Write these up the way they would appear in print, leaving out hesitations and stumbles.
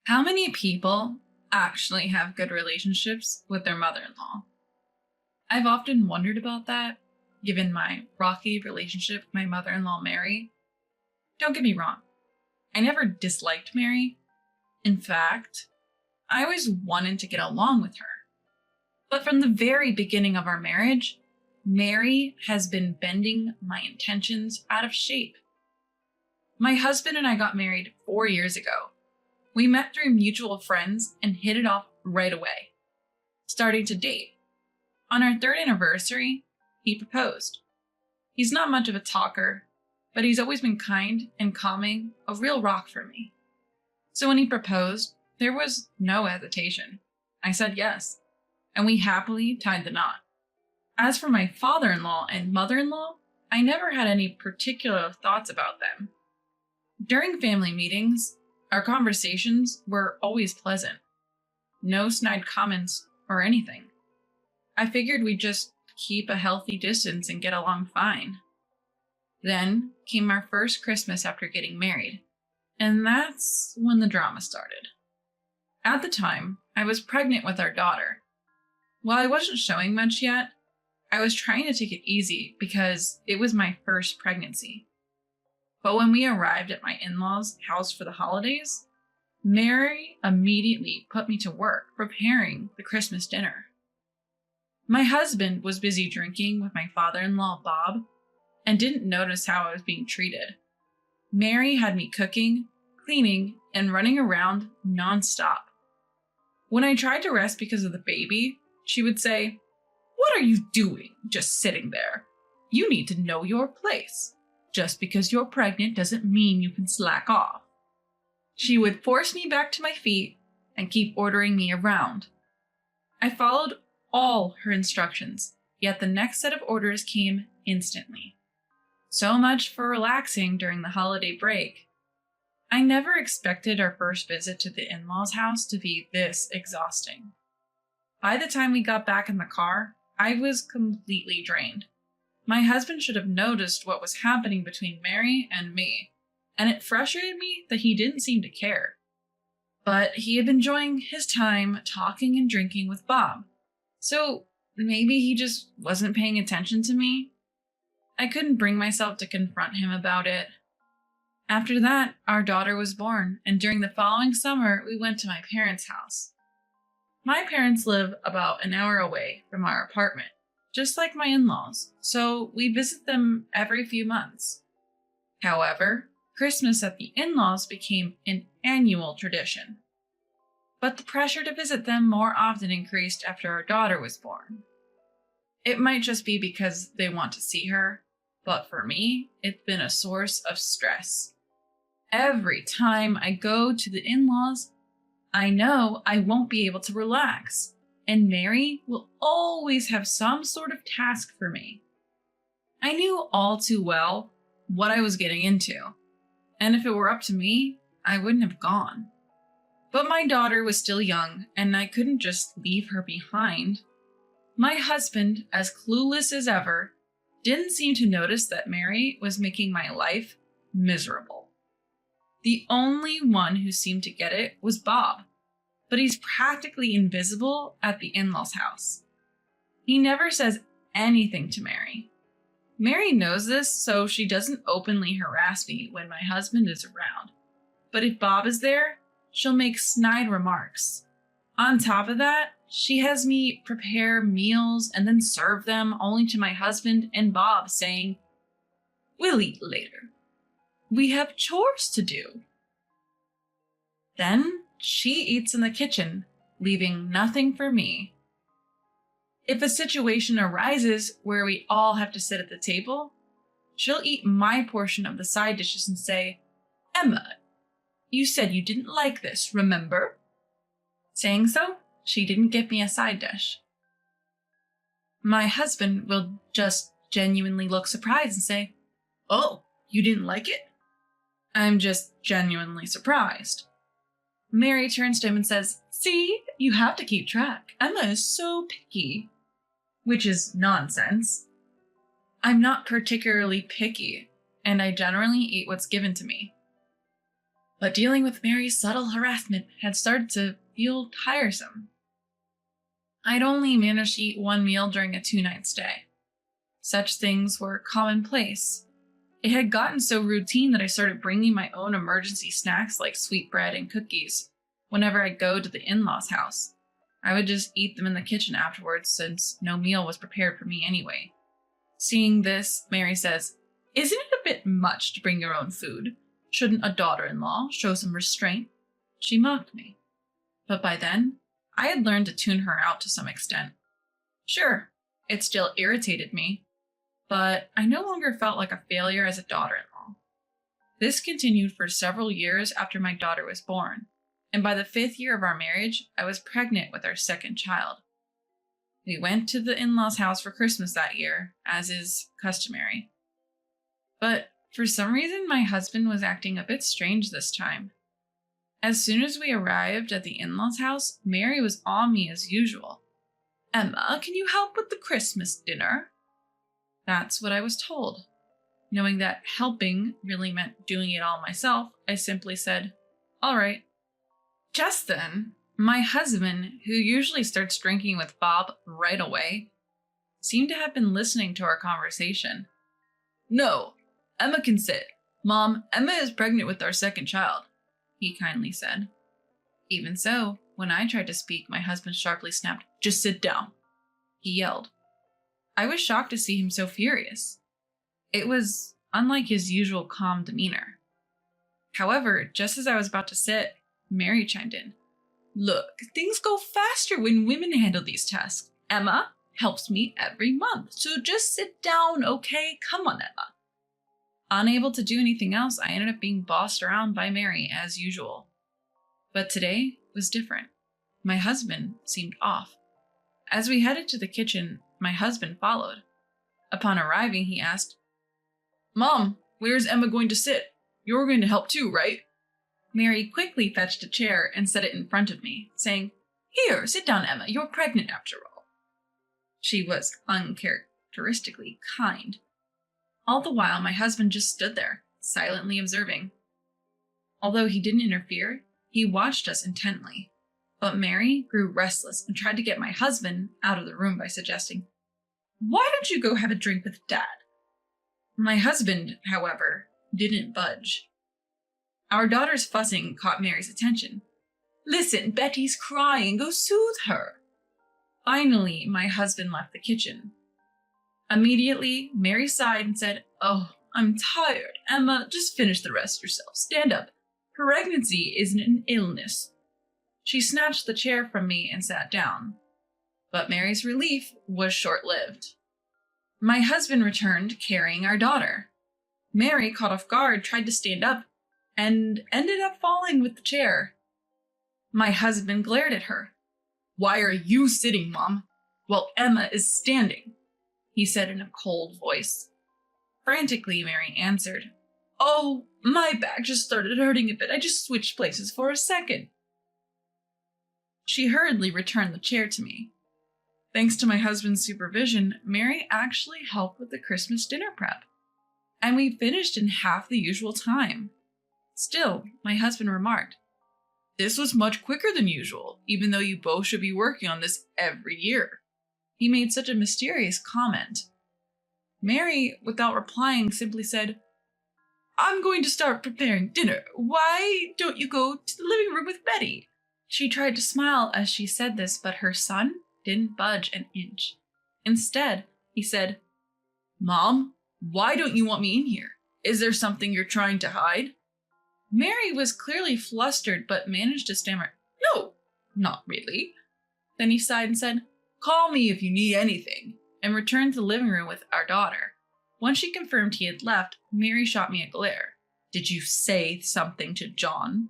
How many people actually have good relationships with their mother in law? I've often wondered about that, given my rocky relationship with my mother in law, Mary. Don't get me wrong, I never disliked Mary. In fact, I always wanted to get along with her. But from the very beginning of our marriage, Mary has been bending my intentions out of shape. My husband and I got married 4 years ago. We met through mutual friends and hit it off right away, starting to date. On our third anniversary, he proposed. He's not much of a talker, but he's always been kind and calming, a real rock for me. So when he proposed, there was no hesitation. I said yes, and we happily tied the knot. As for my father-in-law and mother-in-law, I never had any particular thoughts about them. During family meetings, our conversations were always pleasant. No snide comments or anything. I figured we'd just keep a healthy distance and get along fine. Then came our first Christmas after getting married, and that's when the drama started. At the time, I was pregnant with our daughter. While I wasn't showing much yet, I was trying to take it easy because it was my first pregnancy. But when we arrived at my in-laws' house for the holidays, Mary immediately put me to work preparing the Christmas dinner. My husband was busy drinking with my father-in-law, Bob, and didn't notice how I was being treated. Mary had me cooking, cleaning, and running around nonstop. When I tried to rest because of the baby, she would say, "What are you doing just sitting there? You need to know your place. Just because you're pregnant doesn't mean you can slack off." She would force me back to my feet and keep ordering me around. I followed all her instructions, yet the next set of orders came instantly. So much for relaxing during the holiday break. I never expected our first visit to the in-laws' house to be this exhausting. By the time we got back in the car, I was completely drained. My husband should have noticed what was happening between Mary and me, and it frustrated me that he didn't seem to care. But he had been enjoying his time talking and drinking with Bob, so maybe he just wasn't paying attention to me. I couldn't bring myself to confront him about it. After that, our daughter was born, and during the following summer, we went to my parents' house. My parents live about an hour away from our apartment, just like my in-laws, so we visit them every few months. However, Christmas at the in-laws became an annual tradition. But the pressure to visit them more often increased after our daughter was born. It might just be because they want to see her, but for me, it's been a source of stress. Every time I go to the in-laws, I know I won't be able to relax, and Mary will always have some sort of task for me. I knew all too well what I was getting into, and if it were up to me, I wouldn't have gone. But my daughter was still young, and I couldn't just leave her behind. My husband, as clueless as ever, didn't seem to notice that Mary was making my life miserable. The only one who seemed to get it was Bob, but he's practically invisible at the in-laws' house. He never says anything to Mary. Mary knows this, so she doesn't openly harass me when my husband is around. But if Bob is there, she'll make snide remarks. On top of that, she has me prepare meals and then serve them only to my husband and Bob saying, "We'll eat later. We have chores to do." Then she eats in the kitchen, leaving nothing for me. If a situation arises where we all have to sit at the table, she'll eat my portion of the side dishes and say, "Emma, you said you didn't like this, remember?" Saying so, she didn't give me a side dish. My husband will just genuinely look surprised and say, "Oh, you didn't like it?" I'm just genuinely surprised. Mary turns to him and says, "See, you have to keep track. Emma is so picky." Which is nonsense. I'm not particularly picky, and I generally eat what's given to me. But dealing with Mary's subtle harassment had started to feel tiresome. I'd only managed to eat one meal during a 2-night stay. Such things were commonplace. It had gotten so routine that I started bringing my own emergency snacks like sweetbread and cookies whenever I'd go to the in-laws' house. I would just eat them in the kitchen afterwards since no meal was prepared for me anyway. Seeing this, Mary says, "Isn't it a bit much to bring your own food? Shouldn't a daughter-in-law show some restraint?" She mocked me. But by then, I had learned to tune her out to some extent. Sure, it still irritated me, but I no longer felt like a failure as a daughter-in-law. This continued for several years after my daughter was born, and by the 5th year of our marriage, I was pregnant with our second child. We went to the in-laws' house for Christmas that year, as is customary. But for some reason, my husband was acting a bit strange this time. As soon as we arrived at the in-laws' house, Mary was on me as usual. "Emma, can you help with the Christmas dinner?" That's what I was told. Knowing that helping really meant doing it all myself, I simply said, "All right." Just then, my husband, who usually starts drinking with Bob right away, seemed to have been listening to our conversation. "No, Emma can sit. Mom, Emma is pregnant with our second child," he kindly said. Even so, when I tried to speak, my husband sharply snapped, "Just sit down," he yelled. I was shocked to see him so furious. It was unlike his usual calm demeanor. However, just as I was about to sit, Mary chimed in. "Look, things go faster when women handle these tasks. Emma helps me every month, so just sit down, okay? Come on, Emma." Unable to do anything else, I ended up being bossed around by Mary as usual. But today was different. My husband seemed off. As we headed to the kitchen, my husband followed. Upon arriving, he asked, "Mom, where's Emma going to sit? You're going to help too, right?" Mary quickly fetched a chair and set it in front of me, saying, "Here, sit down, Emma. You're pregnant after all." She was uncharacteristically kind. All the while, my husband just stood there, silently observing. Although he didn't interfere, he watched us intently. But Mary grew restless and tried to get my husband out of the room by suggesting, "Why don't you go have a drink with Dad?" My husband, however, didn't budge. Our daughter's fussing caught Mary's attention. "Listen, Betty's crying. Go soothe her." Finally, my husband left the kitchen. Immediately, Mary sighed and said, "Oh, I'm tired. Emma, just finish the rest yourself. Stand up. Pregnancy isn't an illness." She snatched the chair from me and sat down. But Mary's relief was short-lived. My husband returned carrying our daughter. Mary, caught off guard, tried to stand up and ended up falling with the chair. My husband glared at her. "Why are you sitting, Mom, while Emma is standing?" he said in a cold voice. Frantically, Mary answered, "Oh, my back just started hurting a bit. I just switched places for a second." She hurriedly returned the chair to me. Thanks to my husband's supervision, Mary actually helped with the Christmas dinner prep, and we finished in half the usual time. Still, my husband remarked, "This was much quicker than usual, even though you both should be working on this every year." He made such a mysterious comment. Mary, without replying, simply said, "I'm going to start preparing dinner. Why don't you go to the living room with Betty?" She tried to smile as she said this, but her son didn't budge an inch. Instead, he said, "Mom, why don't you want me in here? Is there something you're trying to hide?" Mary was clearly flustered, but managed to stammer, "No, not really." Then he sighed and said, "Call me if you need anything," and returned to the living room with our daughter. Once she confirmed he had left, Mary shot me a glare. "Did you say something to John?"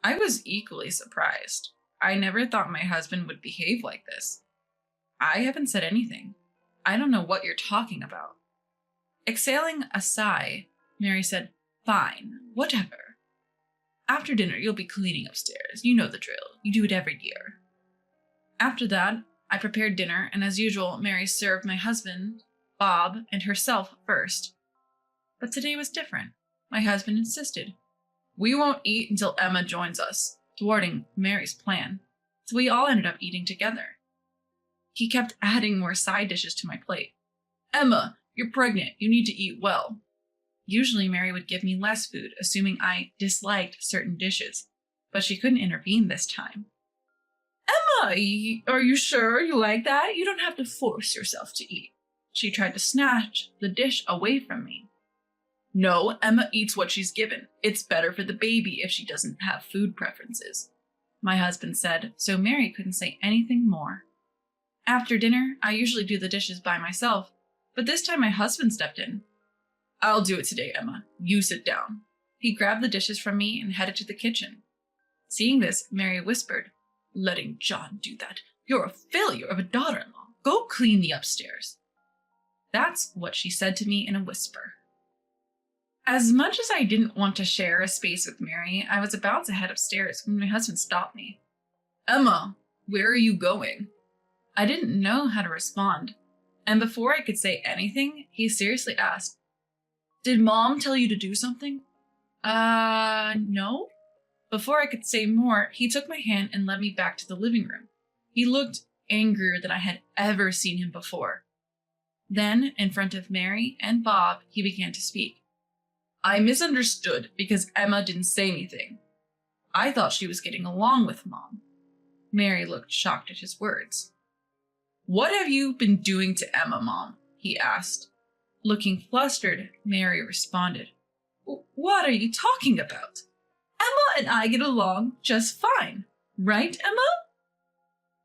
I was equally surprised. I never thought my husband would behave like this. "I haven't said anything. I don't know what you're talking about." Exhaling a sigh, Mary said, "Fine, whatever. After dinner, you'll be cleaning upstairs. You know the drill. You do it every year." After that, I prepared dinner, and as usual, Mary served my husband, Bob, and herself first. But today was different. My husband insisted. We won't eat until Emma joins us, thwarting Mary's plan, so we all ended up eating together. He kept adding more side dishes to my plate. Emma, you're pregnant. You need to eat well. Usually Mary would give me less food, assuming I disliked certain dishes, but she couldn't intervene this time. Emma, are you sure you like that? You don't have to force yourself to eat. She tried to snatch the dish away from me. No, Emma eats what she's given. It's better for the baby if she doesn't have food preferences, my husband said, so Mary couldn't say anything more. After dinner, I usually do the dishes by myself, but this time my husband stepped in. I'll do it today, Emma. You sit down. He grabbed the dishes from me and headed to the kitchen. Seeing this, Mary whispered, Letting John do that. You're a failure of a daughter-in-law. Go clean the upstairs. That's what she said to me in a whisper. As much as I didn't want to share a space with Mary, I was about to head upstairs when my husband stopped me. Emma, where are you going? I didn't know how to respond, and before I could say anything, he seriously asked, Did Mom tell you to do something? No. Before I could say more, he took my hand and led me back to the living room. He looked angrier than I had ever seen him before. Then, in front of Mary and Bob, he began to speak. I misunderstood because Emma didn't say anything. I thought she was getting along with Mom. Mary looked shocked at his words. What have you been doing to Emma, Mom? He asked. Looking flustered, Mary responded. What are you talking about? Emma and I get along just fine, right, Emma?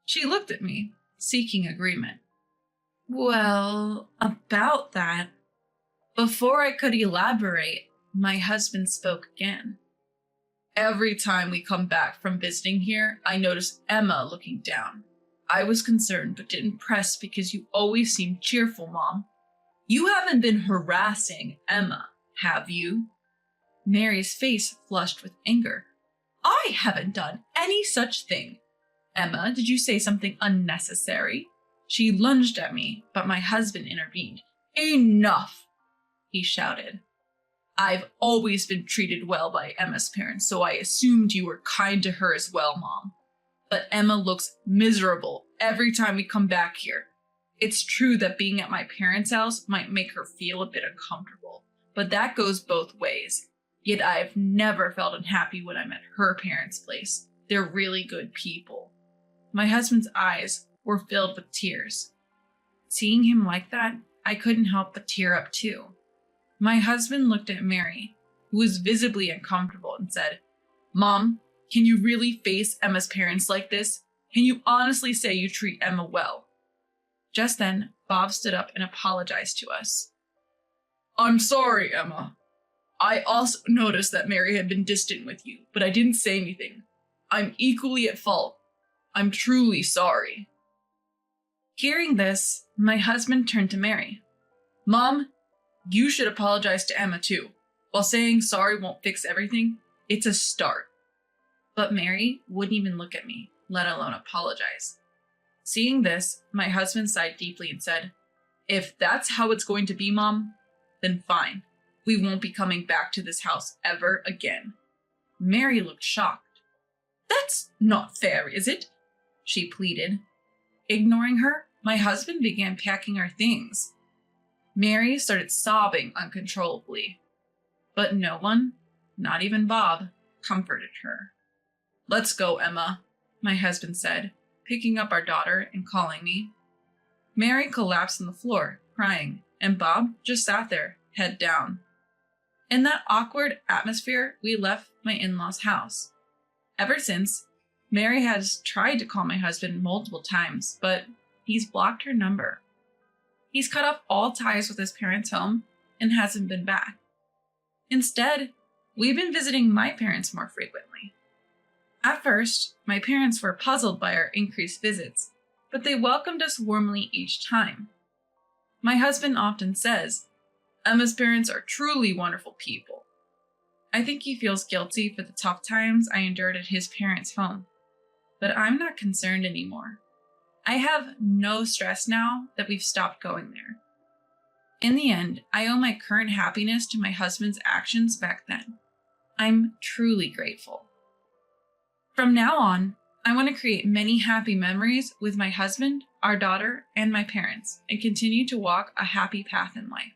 She looked at me, seeking agreement. Well, about that. Before I could elaborate, my husband spoke again. Every time we come back from visiting here, I notice Emma looking down. I was concerned but didn't press because you always seem cheerful, Mom. You haven't been harassing Emma, have you? Mary's face flushed with anger. I haven't done any such thing. Emma, did you say something unnecessary? She lunged at me, but my husband intervened. Enough, he shouted. I've always been treated well by Emma's parents, so I assumed you were kind to her as well, Mom. But Emma looks miserable every time we come back here. It's true that being at my parents' house might make her feel a bit uncomfortable, but that goes both ways. Yet I've never felt unhappy when I'm at her parents' place. They're really good people. My husband's eyes were filled with tears. Seeing him like that, I couldn't help but tear up too. My husband looked at Mary, who was visibly uncomfortable, and said, Mom, can you really face Emma's parents like this? Can you honestly say you treat Emma well? Just then, Bob stood up and apologized to us. I'm sorry, Emma. I also noticed that Mary had been distant with you, but I didn't say anything. I'm equally at fault. I'm truly sorry. Hearing this, my husband turned to Mary. Mom, you should apologize to Emma too. While saying sorry won't fix everything, it's a start. But Mary wouldn't even look at me, let alone apologize. Seeing this, my husband sighed deeply and said, If that's how it's going to be, Mom, then fine. We won't be coming back to this house ever again. Mary looked shocked. That's not fair, is it? She pleaded. Ignoring her, my husband began packing our things. Mary started sobbing uncontrollably. But no one, not even Bob, comforted her. Let's go, Emma, my husband said, picking up our daughter and calling me. Mary collapsed on the floor, crying, and Bob just sat there, head down. In that awkward atmosphere, we left my in-laws' house. Ever since, Mary has tried to call my husband multiple times, but he's blocked her number. He's cut off all ties with his parents' home and hasn't been back. Instead, we've been visiting my parents more frequently. At first, my parents were puzzled by our increased visits, but they welcomed us warmly each time. My husband often says, Emma's parents are truly wonderful people. I think he feels guilty for the tough times I endured at his parents' home, but I'm not concerned anymore. I have no stress now that we've stopped going there. In the end, I owe my current happiness to my husband's actions back then. I'm truly grateful. From now on, I want to create many happy memories with my husband, our daughter, and my parents, and continue to walk a happy path in life.